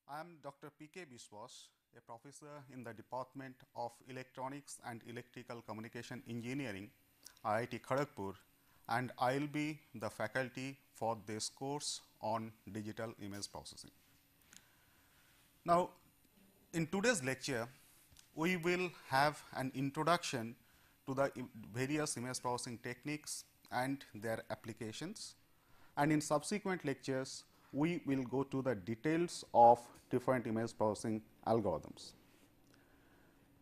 I am Dr. P.K. Biswas, a professor in the Department of Electronics and Electrical Communication Engineering, IIT Kharagpur, and I will be the faculty for this course on digital image processing. Now, in today's lecture, we will have an introduction to the various image processing techniques and their applications, and in subsequent lectures, we will go to the details of different image processing algorithms.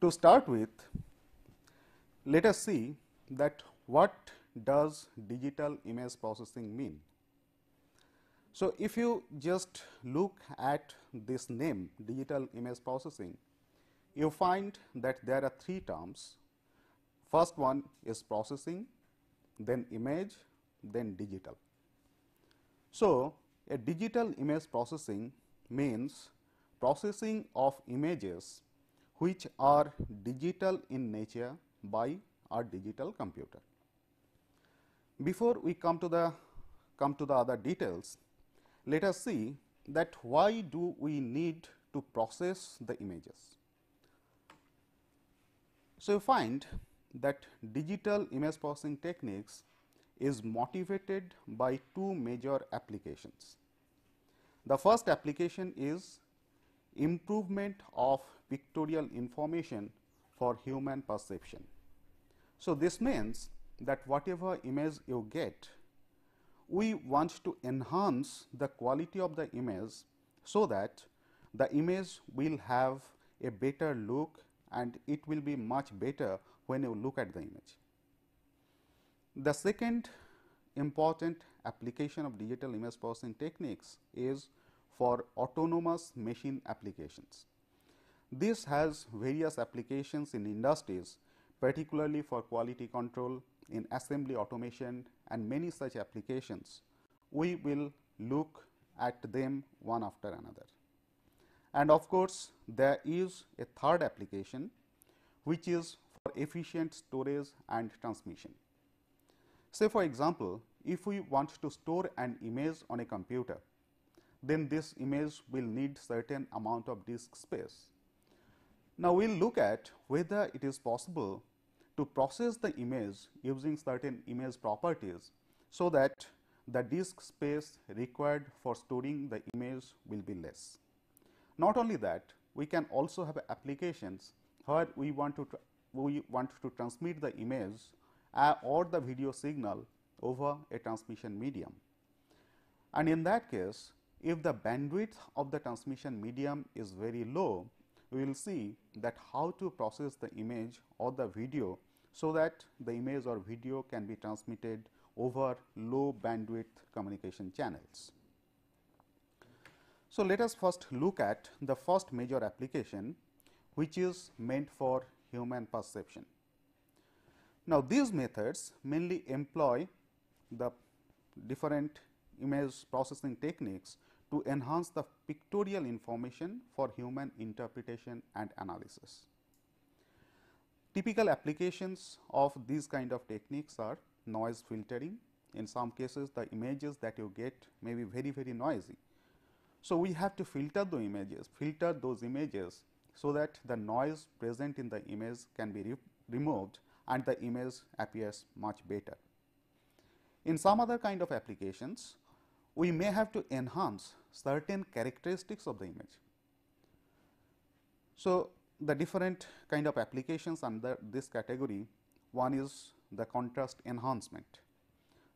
To start with, let us see that what does digital image processing mean. So, if you just look at this name digital image processing, you find that there are three terms. First one is processing, then image, then digital. So, a digital image processing means processing of images which are digital in nature by a digital computer. Before we come to the other details, let us see that why do we need to process the images. So, you find that digital image processing techniques is motivated by two major applications. The first application is improvement of pictorial information for human perception. So, this means that whatever image you get, we want to enhance the quality of the image so that the image will have a better look and it will be much better when you look at the image. The second important application of digital image processing techniques is for autonomous machine applications. This has various applications in industries, particularly for quality control, in assembly automation and many such applications. We will look at them one after another. And of course, there is a third application which is for efficient storage and transmission. Say for example, if we want to store an image on a computer, then this image will need certain amount of disk space. Now, we will look at whether it is possible to process the image using certain image properties, so that the disk space required for storing the image will be less. Not only that, we can also have applications where we want to transmit the image or the video signal over a transmission medium. And in that case, if the bandwidth of the transmission medium is very low, we will see that how to process the image or the video, so that the image or video can be transmitted over low bandwidth communication channels. So, let us first look at the first major application, which is meant for human perception. Now, these methods mainly employ the different image processing techniques to enhance the pictorial information for human interpretation and analysis. Typical applications of these kind of techniques are noise filtering. In some cases, the images that you get may be very noisy. So, we have to filter those images so that the noise present in the image can be removed and the image appears much better. In some other kind of applications, we may have to enhance certain characteristics of the image. So, the different kind of applications under this category, one is the contrast enhancement.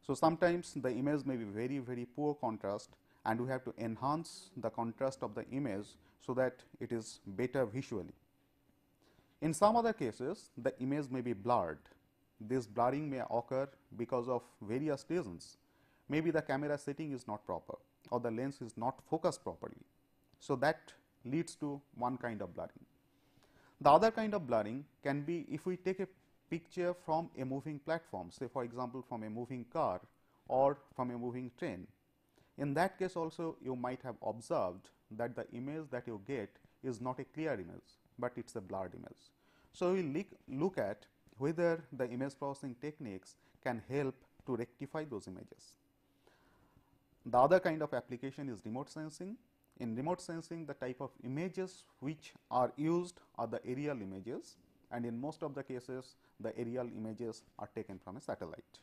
So, sometimes the image may be very poor contrast, and we have to enhance the contrast of the image so that it is better visually. In some other cases, the image may be blurred. This blurring may occur because of various reasons. Maybe the camera setting is not proper or the lens is not focused properly. So, that leads to one kind of blurring. The other kind of blurring can be if we take a picture from a moving platform, say for example, from a moving car or from a moving train. In that case also, you might have observed that the image that you get is not a clear image, but it is a blurred image. So, we will look at whether the image processing techniques can help to rectify those images. The other kind of application is remote sensing. in remote sensing, the type of images which are used are the aerial images, and in most of the cases the aerial images are taken from a satellite.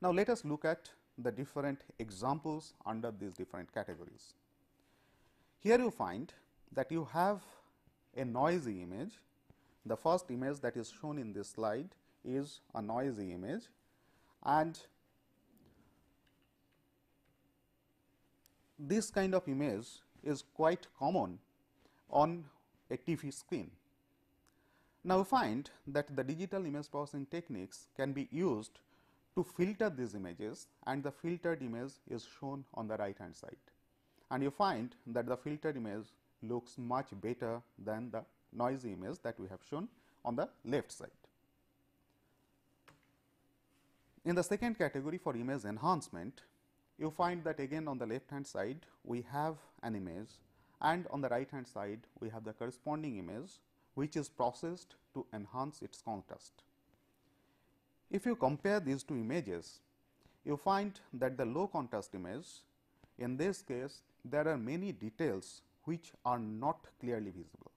Now, let us look at the different examples under these different categories. Here you find that you have a noisy image. The first image that is shown in this slide is a noisy image, and this kind of image is quite common on a TV screen. Now, we find that the digital image processing techniques can be used to filter these images, and the filtered image is shown on the right hand side. And you find that the filtered image looks much better than the noisy image that we have shown on the left side. In the second category, for image enhancement, you find that again on the left hand side we have an image, and on the right hand side we have the corresponding image which is processed to enhance its contrast. If you compare these two images, you find that the low contrast image, in this case there are many details which are not clearly visible.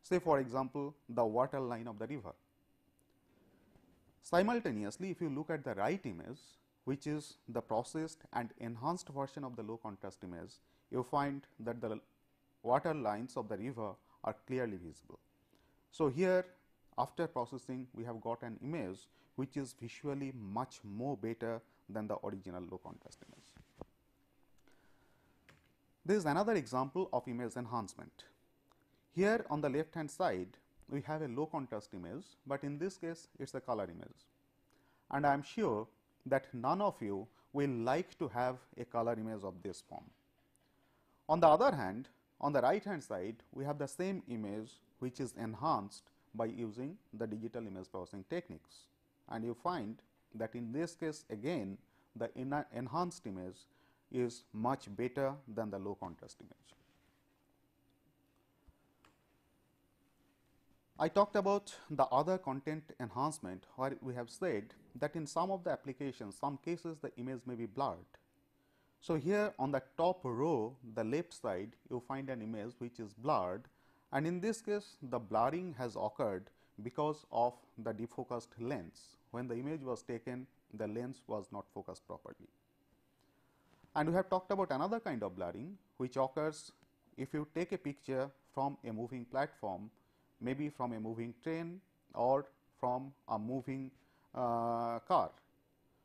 Say for example, the water line of the river. Simultaneously, if you look at the right image, which is the processed and enhanced version of the low contrast image, you find that the water lines of the river are clearly visible. So, here after processing we have got an image which is visually much more better than the original low contrast image. This is another example of image enhancement. Here on the left hand side we have a low contrast image, but in this case it is a color image, and I am sure that none of you will like to have a color image of this form. On the other hand, on the right hand side we have the same image which is enhanced by using the digital image processing techniques, and you find that in this case again the enhanced image is much better than the low contrast image. I talked about the other content enhancement, where we have said that in some of the applications, some cases the image may be blurred. So, here on the top row, the left side, you find an image which is blurred, and in this case the blurring has occurred because of the defocused lens. When the image was taken, the lens was not focused properly. And we have talked about another kind of blurring which occurs if you take a picture from a moving platform, maybe from a moving train or from a moving car.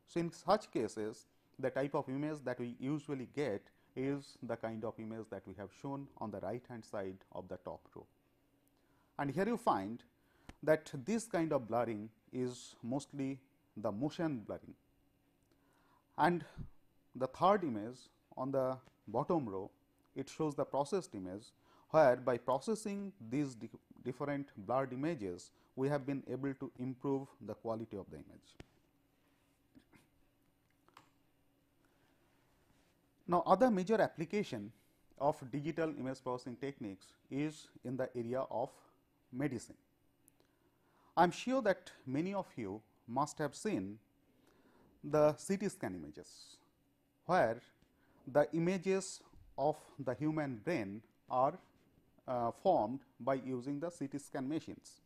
So, in such cases the type of image that we usually get is the kind of image that we have shown on the right hand side of the top row. And here you find that this kind of blurring is mostly the motion blurring. And the third image on the bottom row, it shows the processed image, where by processing these different blurred images we have been able to improve the quality of the image. Now, other major application of digital image processing techniques is in the area of medicine. I am sure that many of you must have seen the CT scan images, where the images of the human brain are formed by using the CT scan machines.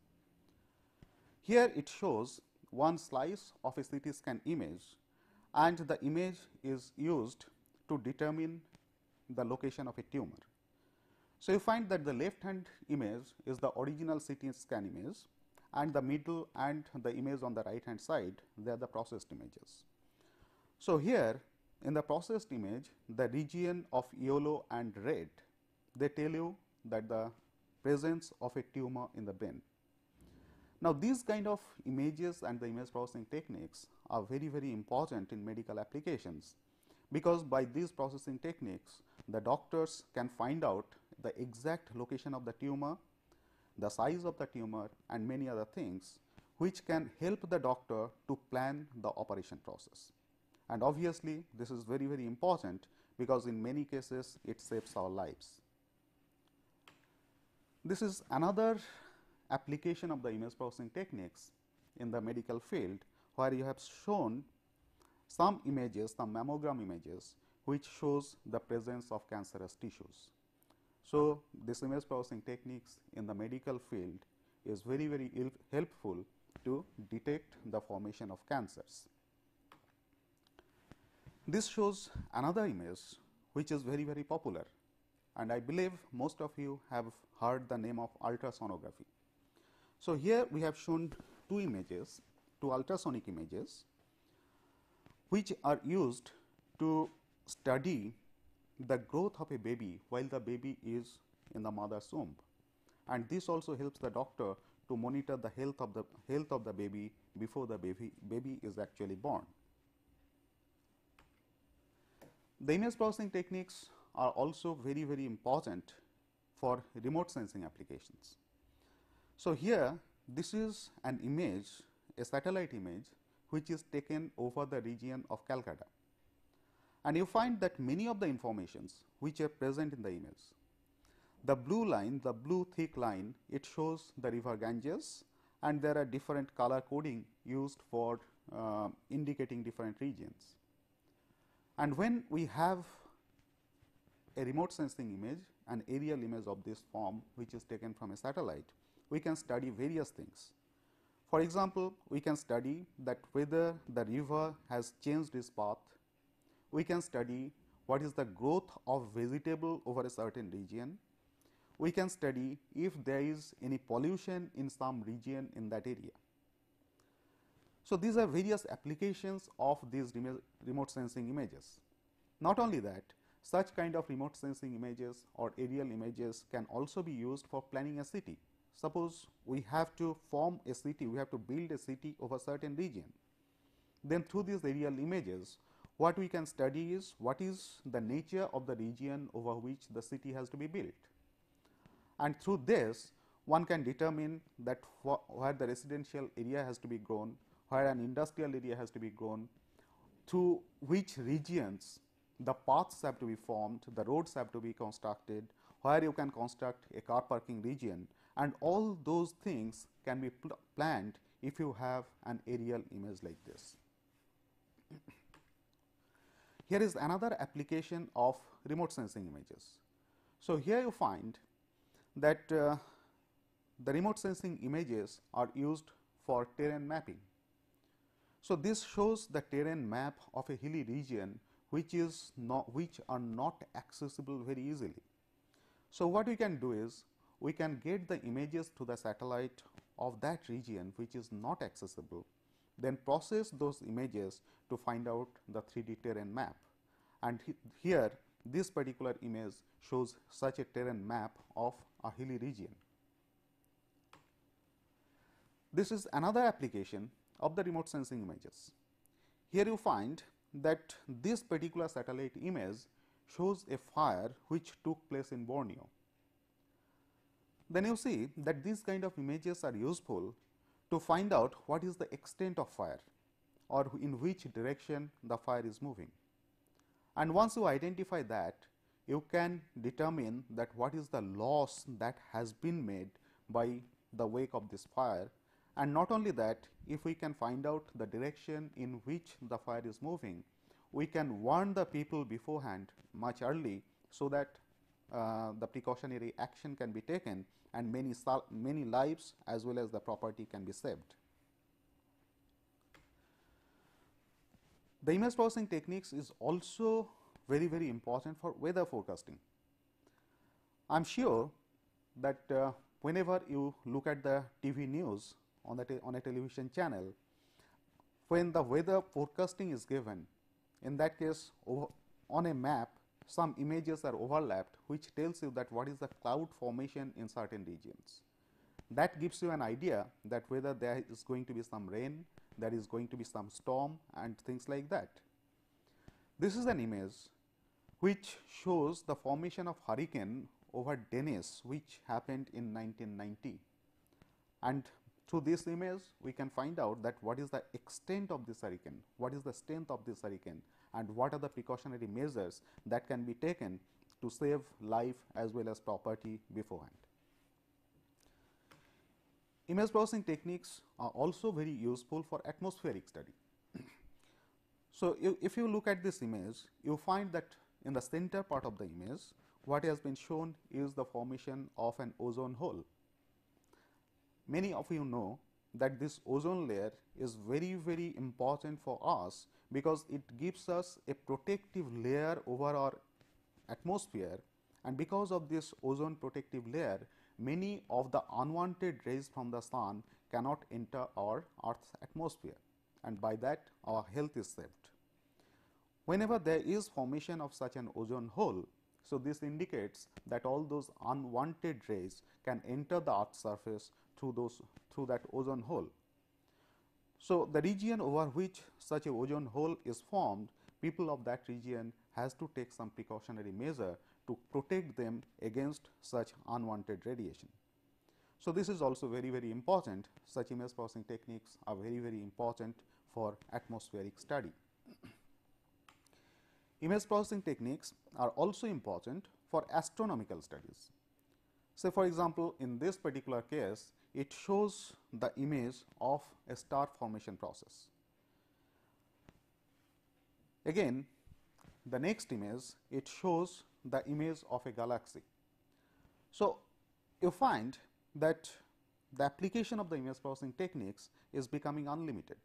Here it shows one slice of a CT scan image, and the image is used to determine the location of a tumor. So, you find that the left hand image is the original CT scan image, and the middle and the image on the right hand side, they are the processed images. So, here in the processed image, the region of yellow and red, they tell you that the presence of a tumor in the brain. Now, these kind of images and the image processing techniques are very, very important in medical applications, because by these processing techniques the doctors can find out the exact location of the tumor, the size of the tumor, and many other things which can help the doctor to plan the operation process. And obviously, this is very, very important, because in many cases it saves our lives. This is another application of the image processing techniques in the medical field, where you have shown some images, some mammogram images, which shows the presence of cancerous tissues. So, this image processing techniques in the medical field is very helpful to detect the formation of cancers. This shows another image which is very popular, and I believe most of you have heard the name of ultrasonography. So, here we have shown two images, two ultrasonic images, which are used to study the growth of a baby while the baby is in the mother's womb, and this also helps the doctor to monitor the health of the baby before the baby is actually born. The image processing techniques are also very important for remote sensing applications. So, here this is an image, a satellite image, which is taken over the region of Calcutta, and you find that many of the informations which are present in the image. The blue line, the blue thick line, it shows the river Ganges, and there are different color coding used for indicating different regions. And when we have a remote sensing image, an aerial image of this form which is taken from a satellite, we can study various things. For example, we can study that whether the river has changed its path, we can study what is the growth of vegetable over a certain region, we can study if there is any pollution in some region in that area. So, these are various applications of these remote sensing images. Not only that, such kind of remote sensing images or aerial images can also be used for planning a city. Suppose we have to form a city, we have to build a city over a certain region. Then through these aerial images, what we can study is what is the nature of the region over which the city has to be built. And through this, one can determine that where the residential area has to be grown, where an industrial area has to be grown, through which regions the paths have to be formed, the roads have to be constructed, where you can construct a car parking region, and all those things can be planned if you have an aerial image like this. Here is another application of remote sensing images. So, here you find that the remote sensing images are used for terrain mapping. So, this shows the terrain map of a hilly region which are not accessible very easily. So, what we can do is we can get the images to the satellite of that region which is not accessible, then process those images to find out the 3D terrain map. And here this particular image shows such a terrain map of a hilly region. This is another application of the remote sensing images. Here you find that this particular satellite image shows a fire which took place in Borneo. Then you see that these kind of images are useful to find out what is the extent of fire or in which direction the fire is moving. And once you identify that, you can determine that what is the loss that has been made by the wake of this fire. And not only that, if we can find out the direction in which the fire is moving, we can warn the people beforehand much early, so that the precautionary action can be taken and many lives as well as the property can be saved. The image processing techniques is also very important for weather forecasting. I am sure that whenever you look at the TV news on a television channel, when the weather forecasting is given, in that case on a map some images are overlapped, which tells you that what is the cloud formation in certain regions. That gives you an idea that whether there is going to be some rain, there is going to be some storm and things like that. This is an image which shows the formation of hurricane over Dennis, which happened in 1990. And through this image, we can find out that what is the extent of this hurricane, what is the strength of this hurricane, and what are the precautionary measures that can be taken to save life as well as property beforehand. Image processing techniques are also very useful for atmospheric study. So, if you look at this image, you find that in the center part of the image, what has been shown is the formation of an ozone hole. Many of you know that this ozone layer is very, very important for us, because it gives us a protective layer over our atmosphere, and because of this ozone protective layer, many of the unwanted rays from the sun cannot enter our Earth's atmosphere, and by that our health is saved. Whenever there is formation of such an ozone hole, so this indicates that all those unwanted rays can enter the Earth's surface through that ozone hole. So, the region over which such a ozone hole is formed, people of that region has to take some precautionary measure to protect them against such unwanted radiation. So, this is also very, very important. Such image processing techniques are very, very important for atmospheric study. Image processing techniques are also important for astronomical studies. Say for example, in this particular case, it shows the image of a star formation process. Again, the next image, it shows the image of a galaxy. So, you find that the application of the image processing techniques is becoming unlimited.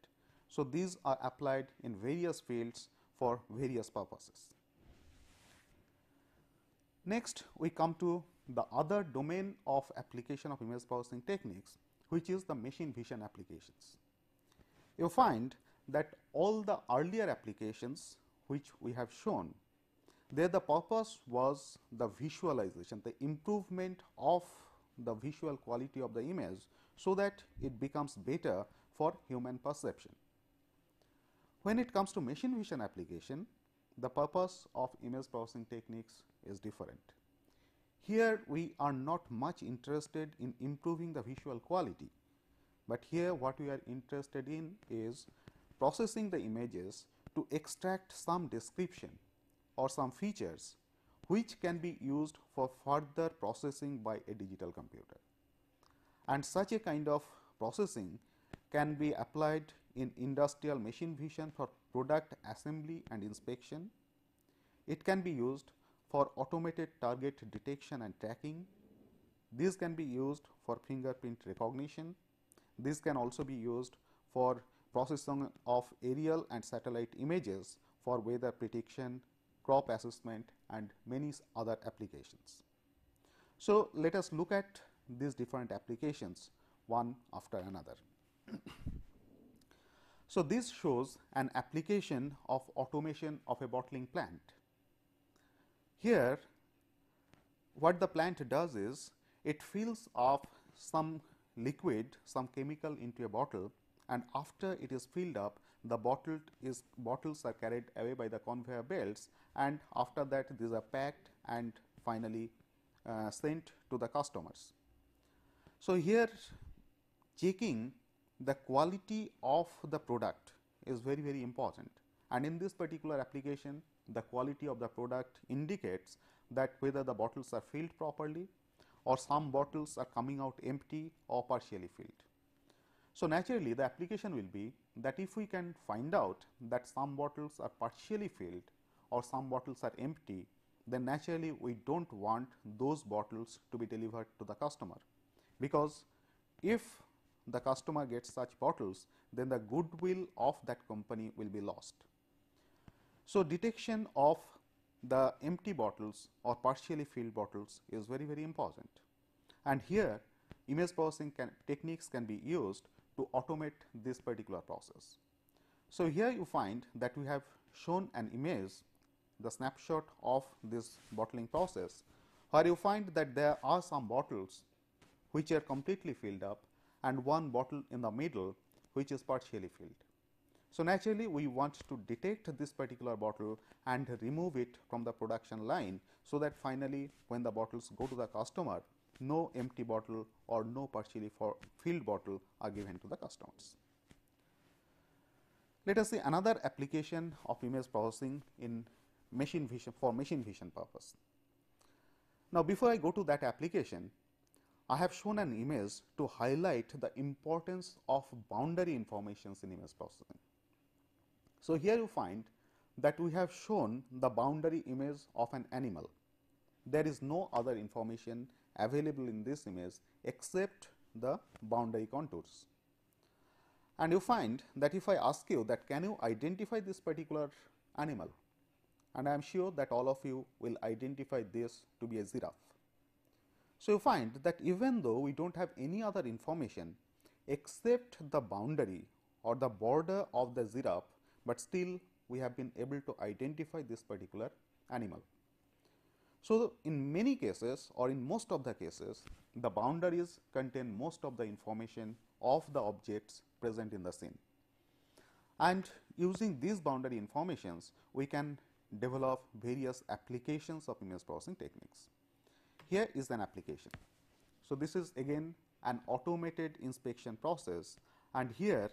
So, these are applied in various fields for various purposes. Next, we come to the other domain of application of image processing techniques, which is the machine vision applications. You find that all the earlier applications which we have shown, there the purpose was the visualization, the improvement of the visual quality of the image, so that it becomes better for human perception. When it comes to machine vision application, the purpose of image processing techniques is different. Here we are not much interested in improving the visual quality, but here what we are interested in is processing the images to extract some description or some features which can be used for further processing by a digital computer. And such a kind of processing can be applied in industrial machine vision for product assembly and inspection. It can be used for automated target detection and tracking. These can be used for fingerprint recognition. This can also be used for processing of aerial and satellite images for weather prediction, crop assessment, and many other applications. So, let us look at these different applications one after another. So, this shows an application of automation of a bottling plant. Here, what the plant does is, it fills up some liquid, some chemical into a bottle, and after it is filled up, the bottles are carried away by the conveyor belts, and after that these are packed and finally sent to the customers. So, here checking the quality of the product is very, very important, and in this particular application, the quality of the product indicates that whether the bottles are filled properly or some bottles are coming out empty or partially filled. So, naturally the application will be that if we can find out that some bottles are partially filled or some bottles are empty, then naturally we do not want those bottles to be delivered to the customer, because if the customer gets such bottles, then the goodwill of that company will be lost. So, detection of the empty bottles or partially filled bottles is very, very important, and here image processing techniques can be used to automate this particular process. So, here you find that we have shown an image, the snapshot of this bottling process, where you find that there are some bottles which are completely filled up and one bottle in the middle which is partially filled. So, naturally we want to detect this particular bottle and remove it from the production line, so that finally when the bottles go to the customer, no empty bottle or no partially filled bottle are given to the customers. Let us see another application of image processing in machine vision, for machine vision purpose. Now, before I go to that application, I have shown an image to highlight the importance of boundary informations in image processing. So, here you find that we have shown the boundary image of an animal. There is no other information available in this image except the boundary contours. And you find that if I ask you that can you identify this particular animal, and I am sure that all of you will identify this to be a giraffe. So, you find that even though we do not have any other information except the boundary or the border of the giraffe, but still we have been able to identify this particular animal. So, in many cases or in most of the cases, the boundaries contain most of the information of the objects present in the scene. And using these boundary informations, we can develop various applications of image processing techniques. Here is an application. So, this is again an automated inspection process, and here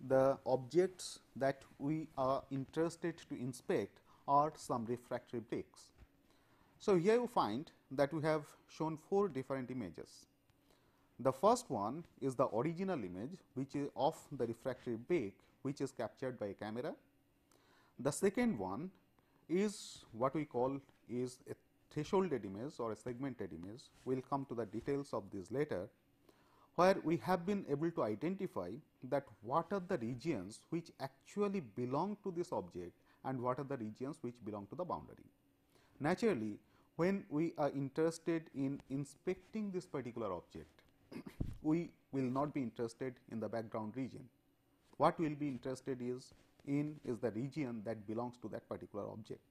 the objects that we are interested to inspect are some refractory bricks. So, here you find that we have shown 4 different images. The first one is the original image, which is of the refractory brick, which is captured by a camera. The second one is what we call is a thresholded image or a segmented image. We will come to the details of this later, where we have been able to identify that what are the regions which actually belong to this object and what are the regions which belong to the boundary. Naturally, when we are interested in inspecting this particular object, we will not be interested in the background region. What we will be interested is the region that belongs to that particular object.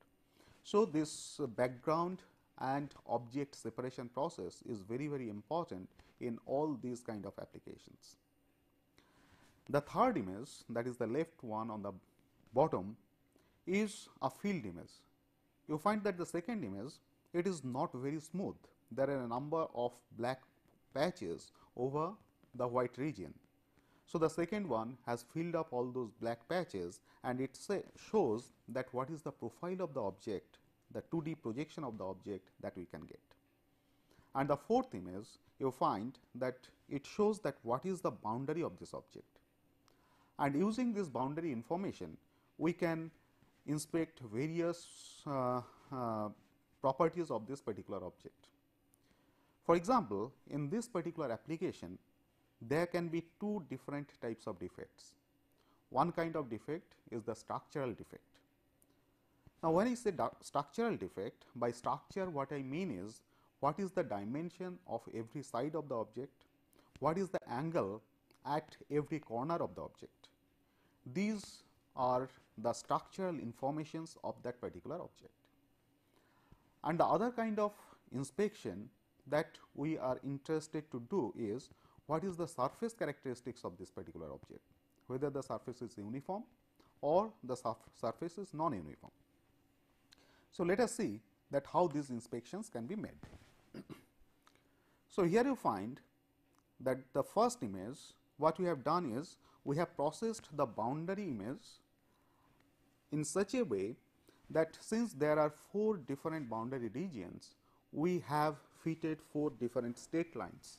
So, this background and object separation process is very, very important in all these kind of applications. The third image, that is the left one on the bottom, is a field image. You find that the second image, it is not very smooth. There are a number of black patches over the white region. So, the second one has filled up all those black patches, and it shows that what is the profile of the object, the 2D projection of the object that we can get. And the fourth image, you find that it shows that what is the boundary of this object. And using this boundary information, we can inspect various properties of this particular object. For example, in this particular application, there can be 2 different types of defects. One kind of defect is the structural defect. Now, when I say structural defect, by structure what I mean is what is the dimension of every side of the object, what is the angle at every corner of the object. These are the structural informations of that particular object. And the other kind of inspection that we are interested to do is what is the surface characteristics of this particular object, whether the surface is uniform or the surface is non-uniform. So, let us see that how these inspections can be made. So, here you find that the first image, what we have done is we have processed the boundary image in such a way that since there are 4 different boundary regions, we have fitted 4 different straight lines,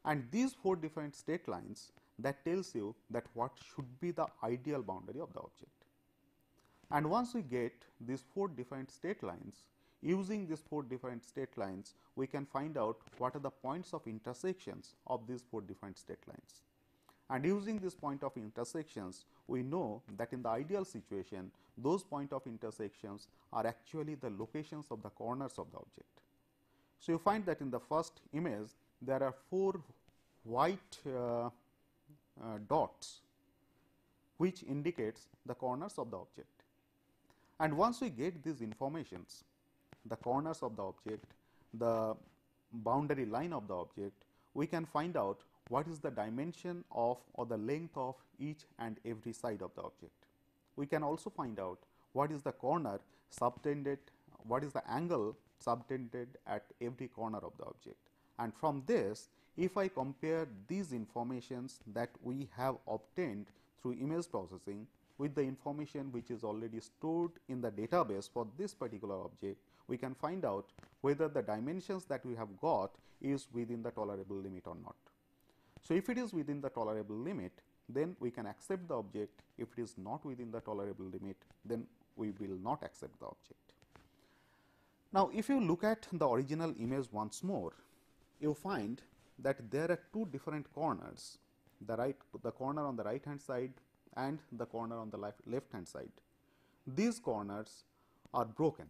and these 4 different straight lines that tells you that what should be the ideal boundary of the object. And once we get these 4 different straight lines, using these 4 different straight lines, we can find out what are the points of intersections of these 4 different straight lines. And using this point of intersections, we know that in the ideal situation, those point of intersections are actually the locations of the corners of the object. So, you find that in the first image, there are 4 white dots which indicates the corners of the object. And once we get these informations, the corners of the object, the boundary line of the object, we can find out what is the dimension of or the length of each and every side of the object. We can also find out what is the corner subtended, what is the angle subtended at every corner of the object. And from this, if I compare these informations that we have obtained through image processing with the information which is already stored in the database for this particular object, we can find out whether the dimensions that we have got is within the tolerable limit or not. So, if it is within the tolerable limit, then we can accept the object. If it is not within the tolerable limit, then we will not accept the object. Now, if you look at the original image once more, you find that there are two different corners, the corner on the right hand side and the corner on the left hand side. These corners are broken.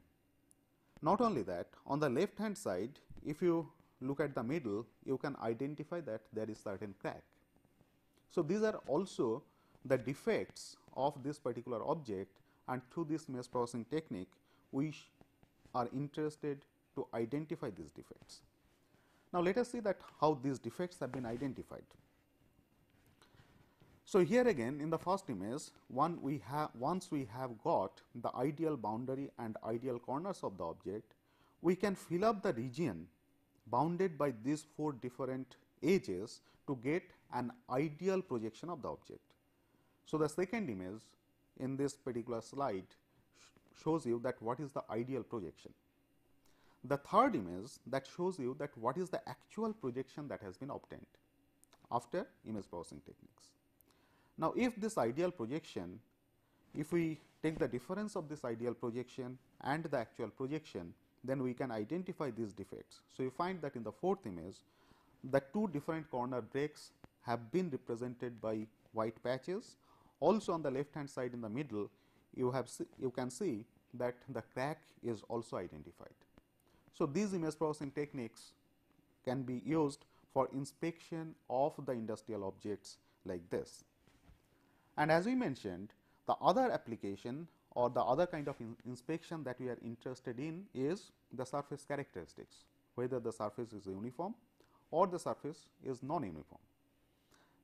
Not only that, on the left hand side, if you look at the middle, you can identify that there is certain crack. So, these are also the defects of this particular object, and through this image processing technique, we are interested to identify these defects. Now, let us see that how these defects have been identified. So, here again in the first image, once we have got the ideal boundary and ideal corners of the object, we can fill up the region bounded by these four different edges to get an ideal projection of the object. So, the second image in this particular slide shows you that what is the ideal projection. The third image that shows you that what is the actual projection that has been obtained after image processing techniques. Now, if this ideal projection, if we take the difference of this ideal projection and the actual projection, then we can identify these defects. So, you find that in the fourth image, the two different corner breaks have been represented by white patches. Also, on the left hand side in the middle, you can see that the crack is also identified. So, these image processing techniques can be used for inspection of the industrial objects like this. And as we mentioned, the other application or the other kind of inspection that we are interested in is the surface characteristics, whether the surface is uniform or the surface is non-uniform.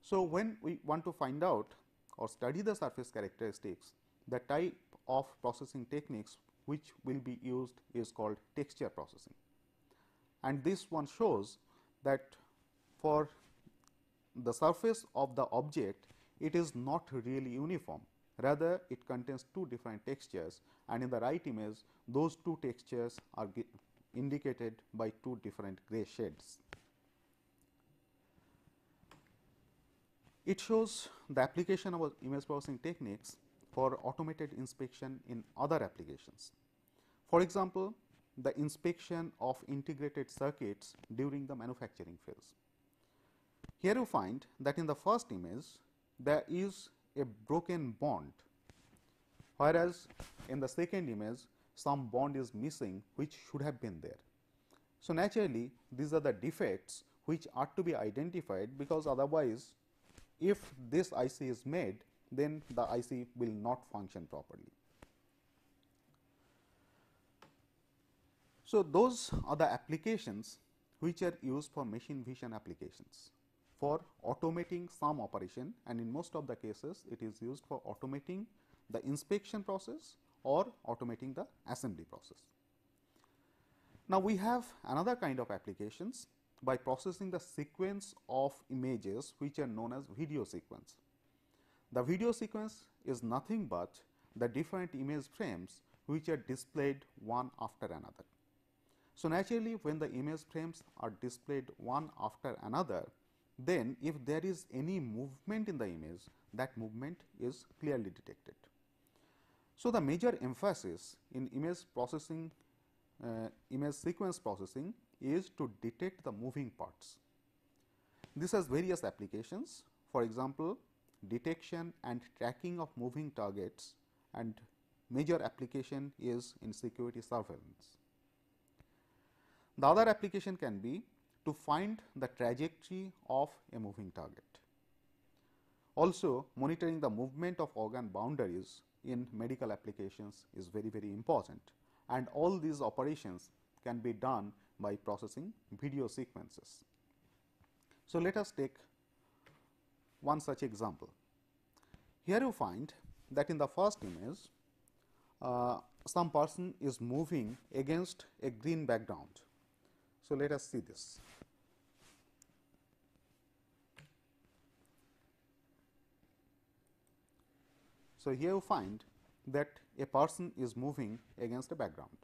So, when we want to find out or study the surface characteristics, the type of processing techniques which will be used is called texture processing. And this one shows that for the surface of the object, it is not really uniform, rather it contains two different textures, and in the right image those two textures are indicated by two different gray shades. It shows the application of image processing techniques for automated inspection in other applications. For example, the inspection of integrated circuits during the manufacturing phase. Here you find that in the first image there is a broken bond, whereas in the second image some bond is missing which should have been there. So, naturally these are the defects which are to be identified, because otherwise if this IC is made, then the IC will not function properly. So, those are the applications which are used for machine vision applications for automating some operation, and in most of the cases it is used for automating the inspection process or automating the assembly process. Now, we have another kind of applications by processing the sequence of images which are known as video sequence. The video sequence is nothing but the different image frames which are displayed one after another. So, naturally when the image frames are displayed one after another, then if there is any movement in the image, that movement is clearly detected. So, the major emphasis in image processing, image sequence processing is to detect the moving parts. This has various applications. For example, detection and tracking of moving targets, and major application is in security surveillance. The other application can be to find the trajectory of a moving target. Also, monitoring the movement of organ boundaries in medical applications is very, very important, and all these operations can be done by processing video sequences. So, let us take one such example. Here you find that in the first image, some person is moving against a green background. So, let us see this. So, here you find that a person is moving against a background.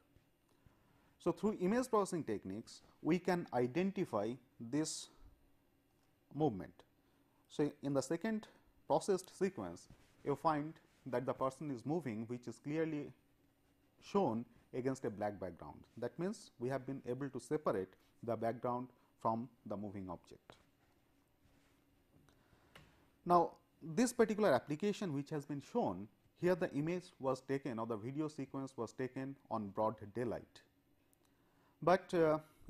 So, through image processing techniques, we can identify this movement. So, in the second processed sequence, you find that the person is moving, which is clearly shown against a black background. That means, we have been able to separate the background from the moving object. Now, this particular application which has been shown here, the image was taken or the video sequence was taken on broad daylight. But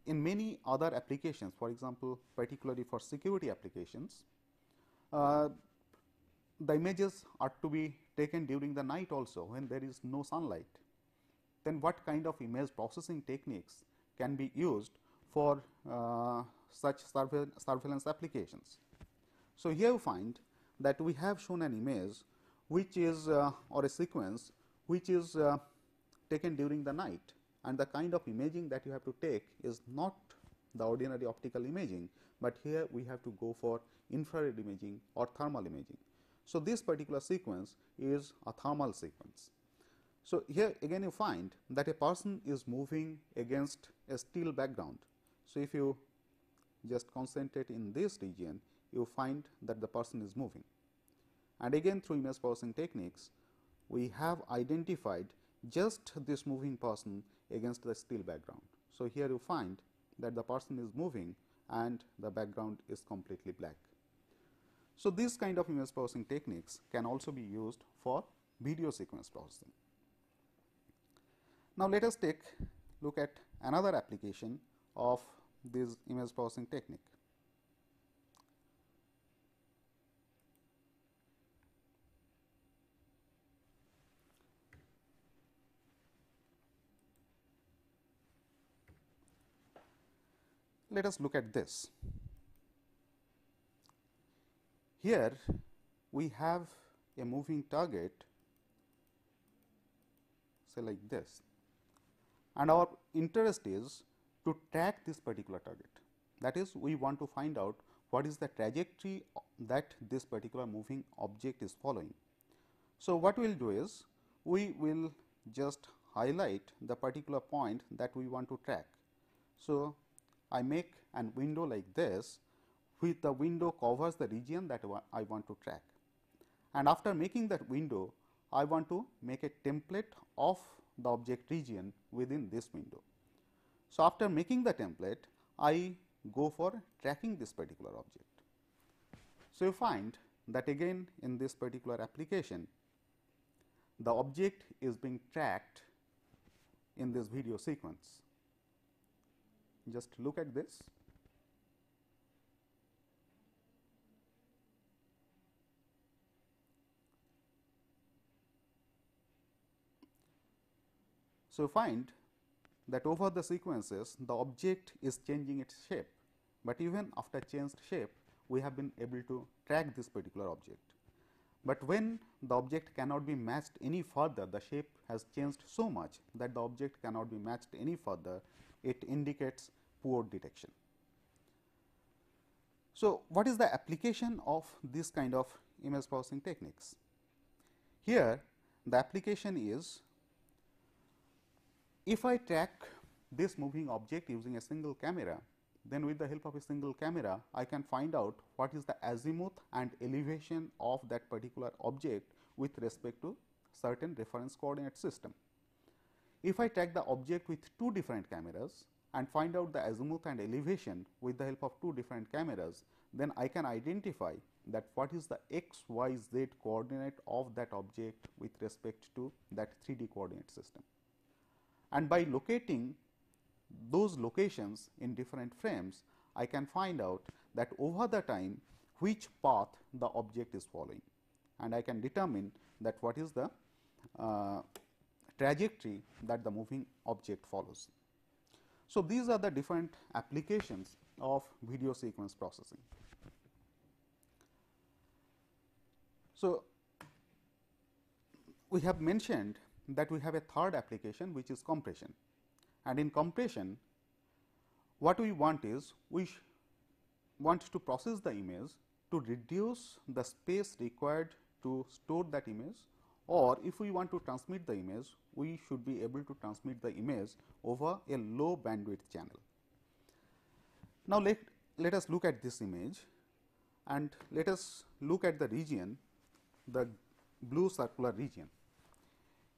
in many other applications, for example, particularly for security applications, the images are to be taken during the night also when there is no sunlight. Then what kind of image processing techniques can be used for such surveillance applications? So, here you find that we have shown an image which is or a sequence which is taken during the night, and the kind of imaging that you have to take is not the ordinary optical imaging, but here we have to go for infrared imaging or thermal imaging. So, this particular sequence is a thermal sequence. So, here again you find that a person is moving against a still background. So, if you just concentrate in this region, you find that the person is moving, and again through image processing techniques we have identified just this moving person against the still background. So, here you find that the person is moving and the background is completely black. So, this kind of image processing techniques can also be used for video sequence processing. Now, let us take look at another application of this image processing technique. Let us look at this. Here we have a moving target, say like this, and our interest is to track this particular target. That is, we want to find out what is the trajectory that this particular moving object is following. So, what we will do is, we will just highlight the particular point that we want to track. So, I make an window like this, which the window covers the region that I want to track, and after making that window, I want to make a template of the object region within this window. So, after making the template, I go for tracking this particular object. So, you find that again in this particular application, the object is being tracked in this video sequence. Just look at this. So, find that over the sequences the object is changing its shape, but even after changed shape we have been able to track this particular object. But when the object cannot be matched any further, the shape has changed so much that the object cannot be matched any further, it indicates poor detection. So, what is the application of this kind of image processing techniques? Here the application is, if I track this moving object using a single camera, then with the help of a single camera I can find out what is the azimuth and elevation of that particular object with respect to certain reference coordinate system. If I track the object with two different cameras and find out the azimuth and elevation with the help of two different cameras, then I can identify that what is the x, y, z coordinate of that object with respect to that 3D coordinate system. And by locating those locations in different frames, I can find out that over the time which path the object is following, and I can determine that what is the trajectory that the moving object follows. So, these are the different applications of video sequence processing. So, we have mentioned that we have a third application, which is compression, and in compression what we want is, we want to process the image to reduce the space required to store that image, or if we want to transmit the image, we should be able to transmit the image over a low bandwidth channel. Now, let us look at this image and let us look at the region the blue circular region,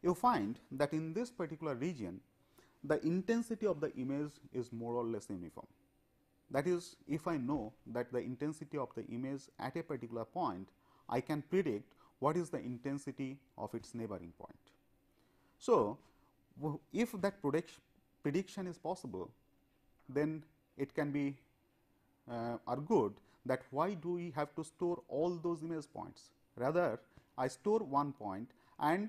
you find that in this particular region the intensity of the image is more or less uniform. That is, if I know that the intensity of the image at a particular point, I can predict what is the intensity of its neighboring point. So, if that prediction is possible, then it can be argued that why do we have to store all those image points? Rather, I store one point, and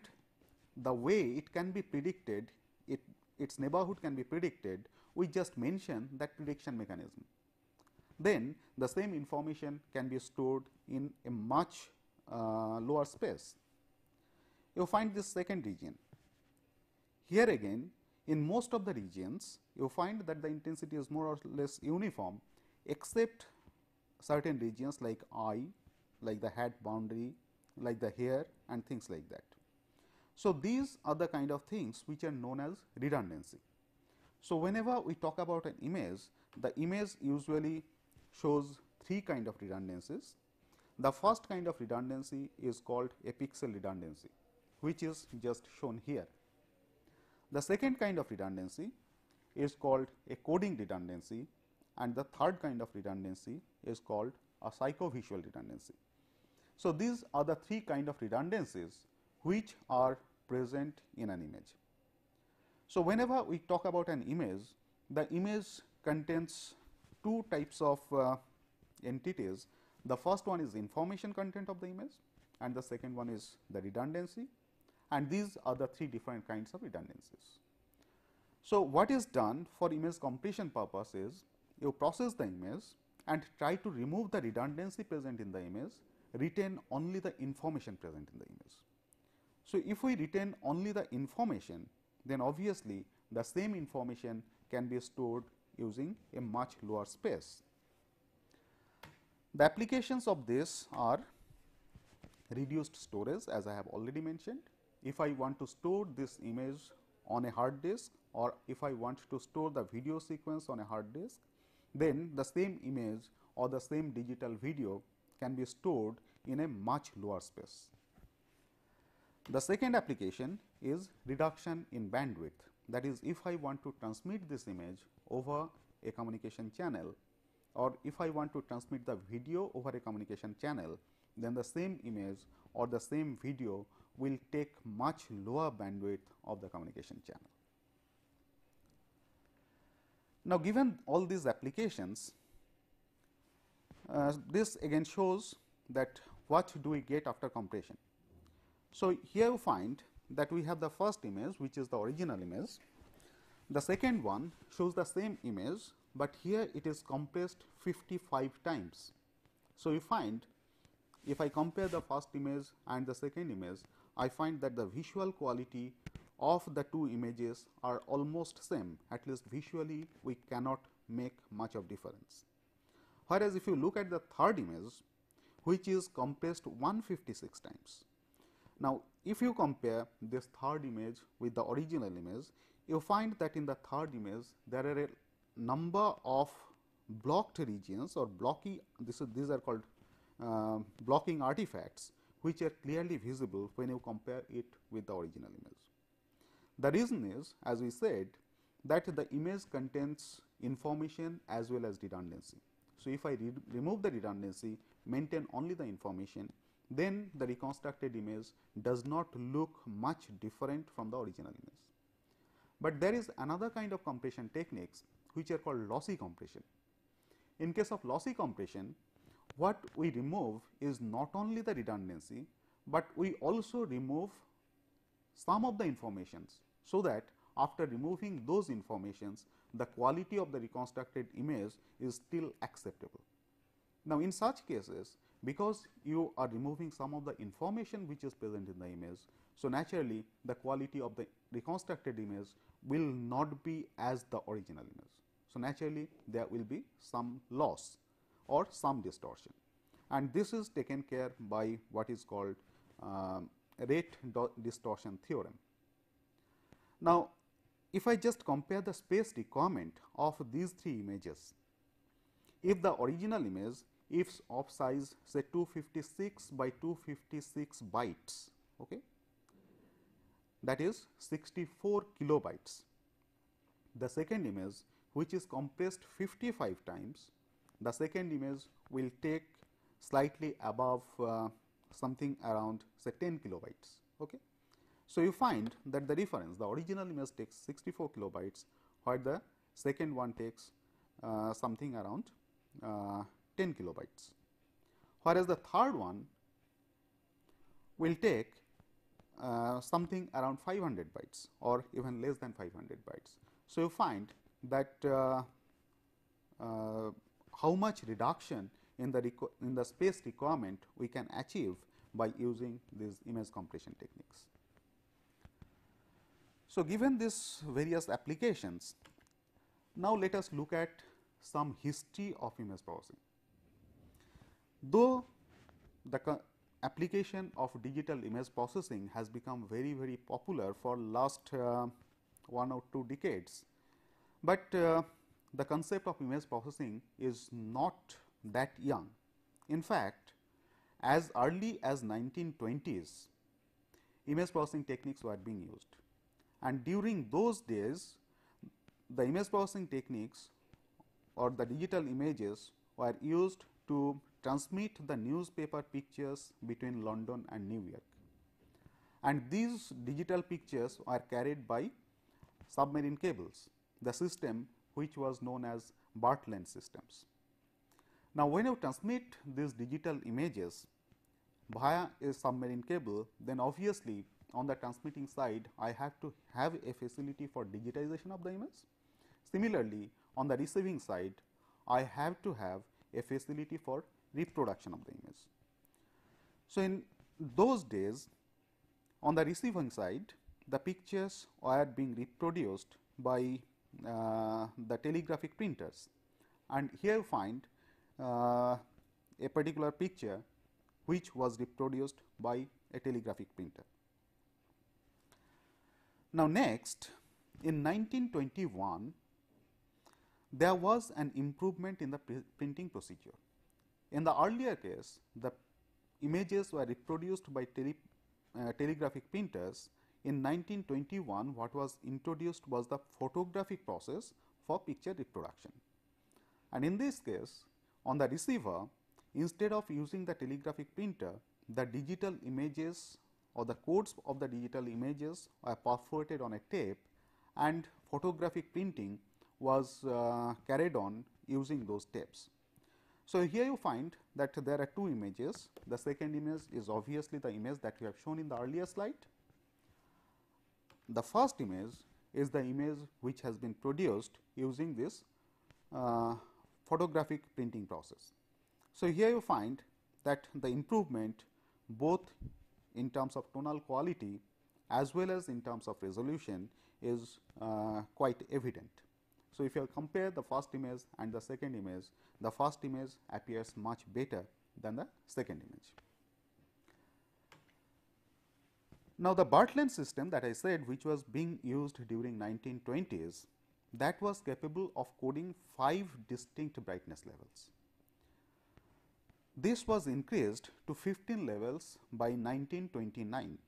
the way it can be predicted, its neighborhood can be predicted, we just mention that prediction mechanism. Then the same information can be stored in a much lower space. You find this second region. Here again, in most of the regions, you find that the intensity is more or less uniform, except certain regions like eye, like the head boundary, like the hair, and things like that. So, these are the kind of things which are known as redundancy. So, whenever we talk about an image, the image usually shows three kind of redundancies. The first kind of redundancy is called a pixel redundancy, which is just shown here. The second kind of redundancy is called a coding redundancy, and the third kind of redundancy is called a psychovisual redundancy. So, these are the three kind of redundancies which are present in an image. So, whenever we talk about an image, the image contains two types of entities. The first one is information content of the image, and the second one is the redundancy, and these are the three different kinds of redundancies. So, what is done for image compression purpose is you process the image and try to remove the redundancy present in the image, retain only the information present in the image. So, if we retain only the information, then obviously the same information can be stored using a much lower space. The applications of this are reduced storage, as I have already mentioned. If I want to store this image on a hard disk, or if I want to store the video sequence on a hard disk, then the same image or the same digital video can be stored in a much lower space. The second application is reduction in bandwidth. That is, if I want to transmit this image over a communication channel, or if I want to transmit the video over a communication channel, then the same image or the same video will take much lower bandwidth of the communication channel. Now, given all these applications, this again shows that what do we get after compression. So, here you find that we have the first image, which is the original image. The second one shows the same image, but here it is compressed 55 times. So, you find if I compare the first image and the second image, I find that the visual quality of the two images are almost same, at least visually we cannot make much of difference. Whereas, if you look at the third image, which is compressed 156 times. Now, if you compare this third image with the original image, you find that in the third image there are a number of blocked regions or these are called blocking artifacts, which are clearly visible when you compare it with the original image. The reason is, as we said, that the image contains information as well as redundancy. So, if I remove the redundancy, maintain only the information, then the reconstructed image does not look much different from the original image. But there is another kind of compression techniques which are called lossy compression. In case of lossy compression, what we remove is not only the redundancy, but we also remove some of the informations, so that after removing those informations, the quality of the reconstructed image is still acceptable. Now, in such cases, because you are removing some of the information which is present in the image, so naturally the quality of the reconstructed image will not be as the original image. So, naturally there will be some loss or some distortion, and this is taken care by what is called rate distortion theorem. Now, if I just compare the space requirement of these three images, if the original image if of size say 256 by 256 bytes, okay, that is 64 kilobytes. The second image, which is compressed 55 times, the second image will take slightly above something around say 10 kilobytes. Okay. So, you find that the difference, the original image takes 64 kilobytes, while the second one takes something around 10 kilobytes, whereas the third one will take something around 500 bytes or even less than 500 bytes. So, you find that how much reduction in the space requirement we can achieve by using these image compression techniques. So, given these various applications, now let us look at some history of image processing. Though the application of digital image processing has become very popular for last 1 or 2 decades, but the concept of image processing is not that young. In fact, as early as 1920s, image processing techniques were being used, and during those days the image processing techniques or the digital images were used to transmit the newspaper pictures between London and New York, and these digital pictures are carried by submarine cables, the system which was known as Bartlett systems. Now, when you transmit these digital images via a submarine cable, then obviously on the transmitting side I have to have a facility for digitization of the image. Similarly, on the receiving side I have to have a facility for reproduction of the image. So, in those days on the receiving side the pictures were being reproduced by the telegraphic printers, and here you find a particular picture which was reproduced by a telegraphic printer. Now, next in 1921 there was an improvement in the printing procedure. In the earlier case, the images were reproduced by telegraphic printers. In 1921, what was introduced was the photographic process for picture reproduction. And in this case, on the receiver, instead of using the telegraphic printer, the digital images or the codes of the digital images are perforated on a tape, and photographic printing was carried on using those tapes. So, here you find that there are two images. The second image is obviously the image that we have shown in the earlier slide. The first image is the image which has been produced using this photographic printing process. So, here you find that the improvement both in terms of tonal quality as well as in terms of resolution is quite evident. So, if you compare the first image and the second image, the first image appears much better than the second image. Now, the Bartlett system that I said, which was being used during 1920s, that was capable of coding 5 distinct brightness levels. This was increased to 15 levels by 1929.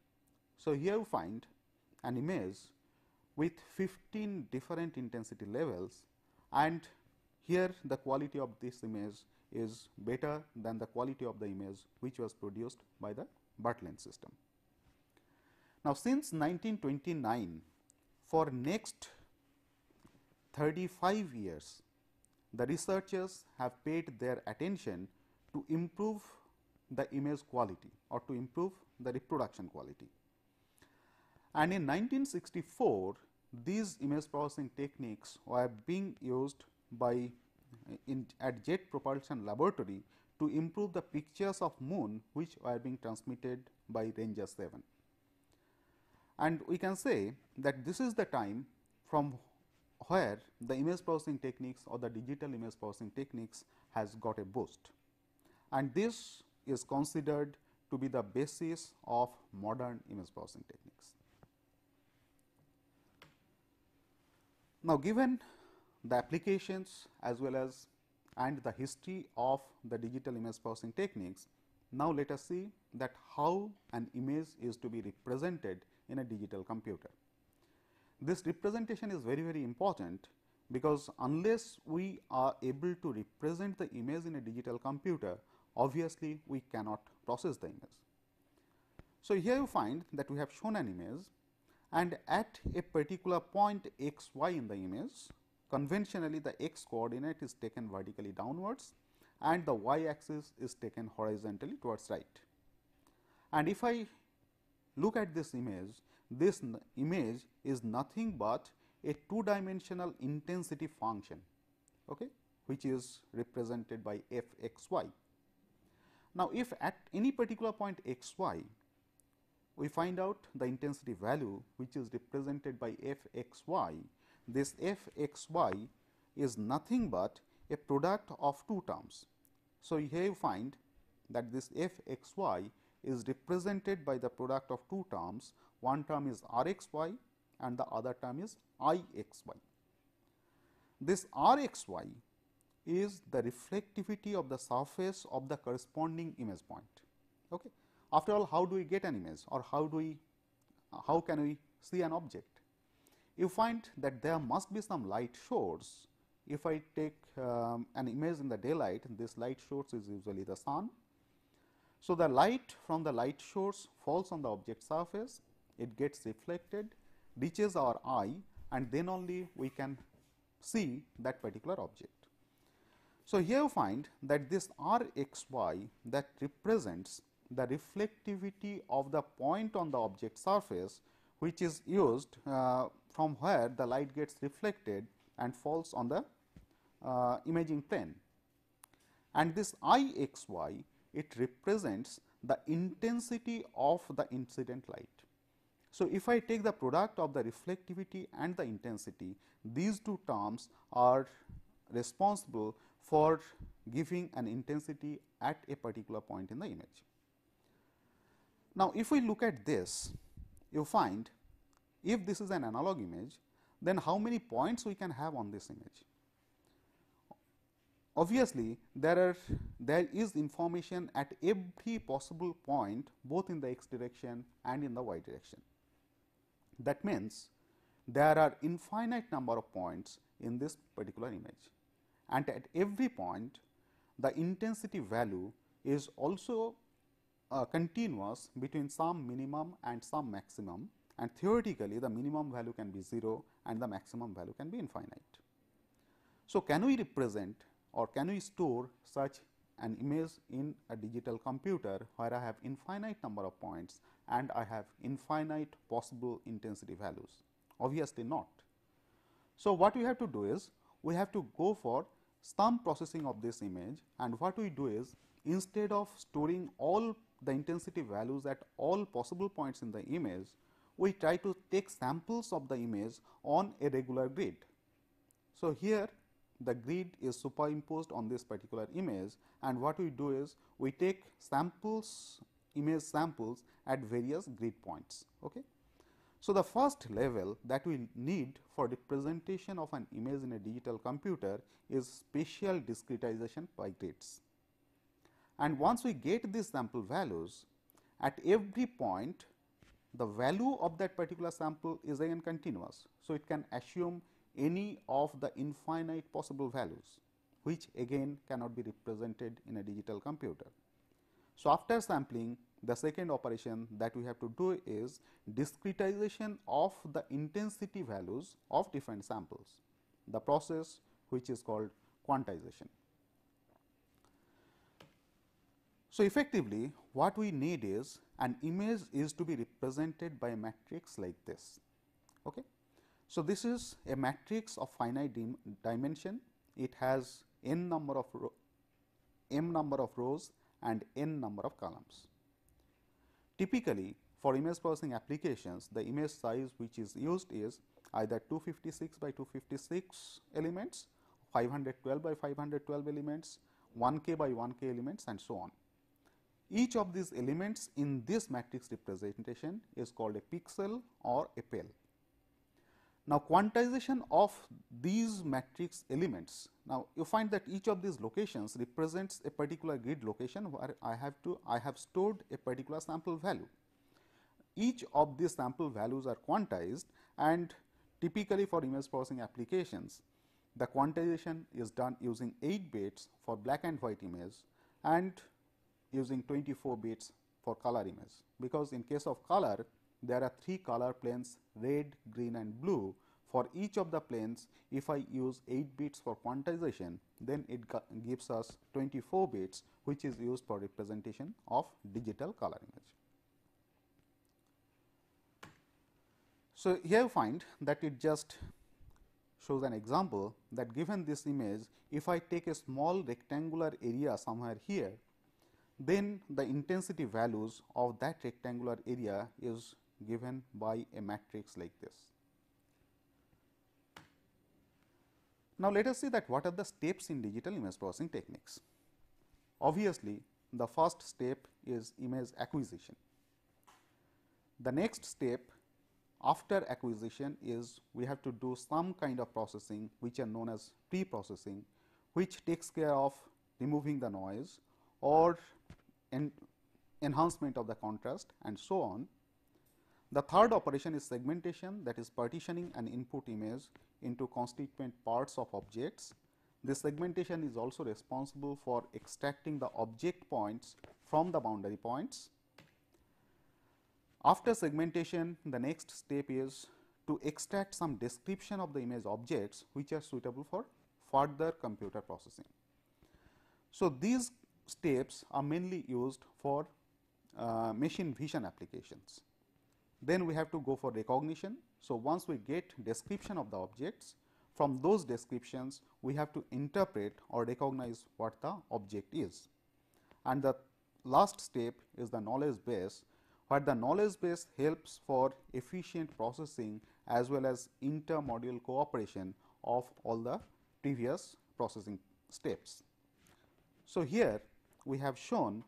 So, here you find an image with 15 different intensity levels, and here the quality of this image is better than the quality of the image which was produced by the Bartlett system. Now, since 1929, for next 35 years, the researchers have paid their attention to improve the image quality or to improve the reproduction quality. And in 1964, these image processing techniques were being used by at Jet Propulsion Laboratory to improve the pictures of moon which were being transmitted by Ranger 7. And we can say that this is the time from where the image processing techniques or the digital image processing techniques has got a boost, and this is considered to be the basis of modern image processing techniques. Now, given the applications as well as and the history of the digital image processing techniques, now let us see that how an image is to be represented in a digital computer. This representation is very important, because unless we are able to represent the image in a digital computer, obviously we cannot process the image. So, here you find that we have shown an image, and at a particular point x y in the image, conventionally the x coordinate is taken vertically downwards and the y axis is taken horizontally towards right. And if I look at this image is nothing but a two-dimensional intensity function, okay, which is represented by f x y. Now, if at any particular point x y we find out the intensity value which is represented by f x y, this f x y is nothing but a product of two terms. So, here you find that this f x y is represented by the product of two terms. One term is r x y and the other term is I x y. This r x y is the reflectivity of the surface of the corresponding image point. Okay. After all, how do we get an image, or how can we see an object? You find that there must be some light source. If I take an image in the daylight, this light source is usually the sun. So, the light from the light source falls on the object surface, it gets reflected, reaches our eye, and then only we can see that particular object. So, here you find that this r x y that represents the reflectivity of the point on the object surface, which is used from where the light gets reflected and falls on the imaging plane. And this I x y, it represents the intensity of the incident light. So, if I take the product of the reflectivity and the intensity, these two terms are responsible for giving an intensity at a particular point in the image. Now, if we look at this, you find if this is an analog image, then how many points we can have on this image? Obviously, there is information at every possible point, both in the x direction and in the y direction. That means, there are infinite number of points in this particular image, and at every point the intensity value is also continuous between some minimum and some maximum, and theoretically the minimum value can be 0 and the maximum value can be infinite. So, can we represent or can we store such an image in a digital computer where I have infinite number of points and I have infinite possible intensity values? Obviously not. So, what we have to do is we have to go for some processing of this image, and what we do is, instead of storing all the intensity values at all possible points in the image, we try to take samples of the image on a regular grid. So, here the grid is superimposed on this particular image, and what we do is we take samples, image samples at various grid points. Okay. So, the first level that we need for representation of an image in a digital computer is spatial discretization by grids. And once we get these sample values, at every point the value of that particular sample is again continuous. So, it can assume any of the infinite possible values, which again cannot be represented in a digital computer. So, after sampling, the second operation that we have to do is discretization of the intensity values of different samples, the process which is called quantization. So, effectively what we need is an image is to be represented by a matrix like this. Okay. So, this is a matrix of finite dimension. It has m number of rows and n number of columns. Typically, for image processing applications, the image size which is used is either 256 by 256 elements, 512 by 512 elements, 1K by 1K elements, and so on. Each of these elements in this matrix representation is called a pixel or a pale. Now, quantization of these matrix elements. Now, you find that each of these locations represents a particular grid location where I have stored a particular sample value. Each of these sample values are quantized, and typically for image processing applications, the quantization is done using 8 bits for black and white image and using 24 bits for color image, because in case of color there are 3 color planes, red, green and blue. For each of the planes, if I use 8 bits for quantization, then it gives us 24 bits, which is used for representation of digital color image. So, here you find that it just shows an example that given this image, if I take a small rectangular area somewhere here, then the intensity values of that rectangular area is given by a matrix like this. Now, let us see that what are the steps in digital image processing techniques. Obviously, the first step is image acquisition. The next step after acquisition is we have to do some kind of processing which are known as pre-processing, which takes care of removing the noise or enhancement of the contrast and so on. The third operation is segmentation, that is partitioning an input image into constituent parts of objects. This segmentation is also responsible for extracting the object points from the boundary points. After segmentation, the next step is to extract some description of the image objects which are suitable for further computer processing. So, these steps are mainly used for machine vision applications. Then we have to go for recognition. So, once we get description of the objects, from those descriptions we have to interpret or recognize what the object is. And the last step is the knowledge base, where the knowledge base helps for efficient processing as well as inter-module cooperation of all the previous processing steps. So, here we have shown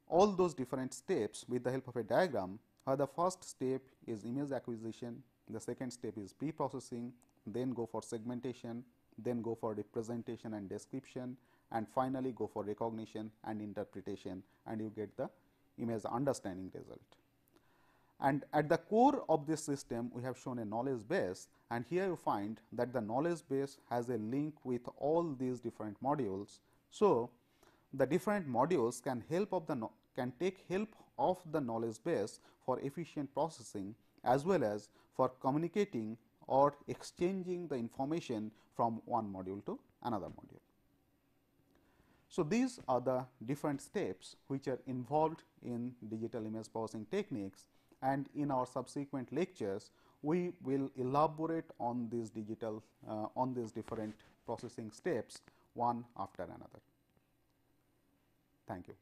all those different steps with the help of a diagram, where the first step is image acquisition, the second step is pre-processing, then go for segmentation, then go for representation and description, and finally go for recognition and interpretation, and you get the image understanding result. And at the core of this system, we have shown a knowledge base, and here you find that the knowledge base has a link with all these different modules. So, the different modules can take help of the knowledge base for efficient processing as well as for communicating or exchanging the information from one module to another module. So, these are the different steps which are involved in digital image processing techniques, and in our subsequent lectures we will elaborate on these different processing steps one after another. Thank you.